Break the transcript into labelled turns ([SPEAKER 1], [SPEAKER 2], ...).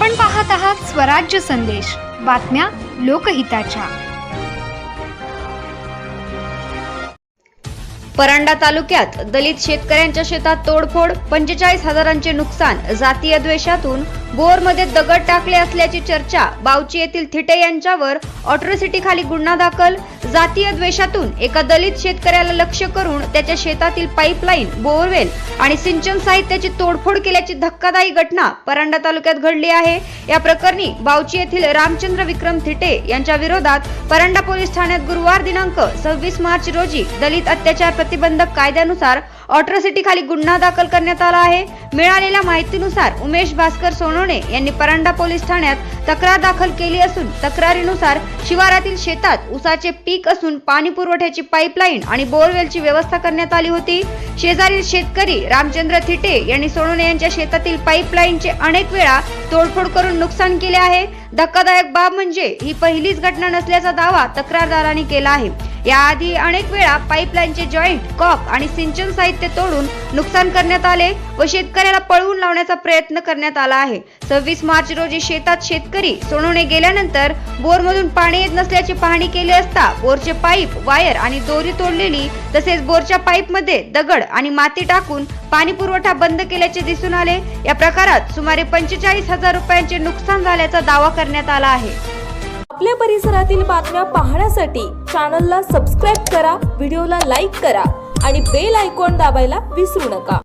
[SPEAKER 1] आपण पाहत आहात स्वराज्य संदेश, बातम्या लोकहिताच्या।
[SPEAKER 2] परंडा तालुक्यात दलित शेतकऱ्यांच्या शेतात तोडफोड, 45,000चे नुकसान। जातीय द्वेषातून बोरमध्ये दगड टाकले असल्याची चर्चा। बावची येथील थिटे यांच्यावर अॅट्रॉसिटी खाली गुन्हा दाखल। जातीय द्वेषातून एका दलित शेतकऱ्याला लक्ष्य करून त्याच्या शेतातील पाईपलाईन, बोरवेल आणि सिंचन साहित्याची तोडफोड केल्याची धक्कादायक घटना परंडा तालुक्यात घडली आहे। या प्रकरणी बावची येथील रामचंद्र विक्रम थिटे यांच्या विरोधात परंडा पोलीस ठाण्यात गुरुवार दिनांक 26 मार्च रोजी दलित अत्याचार प्रतिबंधक कायद्यानुसार अॅट्रॉसिटी खाली गुन्हा दाखल करण्यात आला आहे। मिळालेल्या माहितीनुसार उमेश भास्कर सोनवणे यांनी परंडा पोलीस ठाण्यात तक्रार दाखल केली असून तक्रारीनुसार शिवारातील शेतात ऊसाचे पीक असून पाणी पुरवठ्याची पाईपलाईन आणि बोरवेलची व्यवस्था करण्यात आली होती। शेजारील शेतकरी रामचंद्र थिटे यांनी सोनवणे यांच्या शेतातील पाईपलाईनचे अनेक वेळा तोडफोड करून नुकसान केले आहे। धक्कादायक बाब म्हणजे ही पहिलीच घटना नसल्याचा दावा तक्रारदारांनी केला आहे। याआधी अनेक वेळा पाईपलाईनचे जॉईंट, कॉक आणि सिंचन साहित्य तोडून नुकसान करण्यात आले व शेतकऱ्याला पळवून लावण्याचा प्रयत्न करण्यात आला आहे। 26 मार्च रोजी शेतात शेतकरी सोनवणे गेल्यानंतर बोरमधून पाणी येत नसल्याची पाहणी केली असता बोरचे पाईप, वायर आणि दोरी तोडलेली तसेच बोरच्या पाईपमध्ये दगड आणि माती टाकून पाणी पुरवठा बंद केल्याचे दिसून आले। या प्रकारात सुमारे 45,000 रुपयांचे नुकसान झाल्याचा दावा करण्यात आला आहे।
[SPEAKER 3] आपल्या परिसरातील बातम्या पाहण्यासाठी चॅनलला सबस्क्राइब करा, व्हिडिओला लाईक करा आणि बेल आयकॉन दाबायला विसरू नका।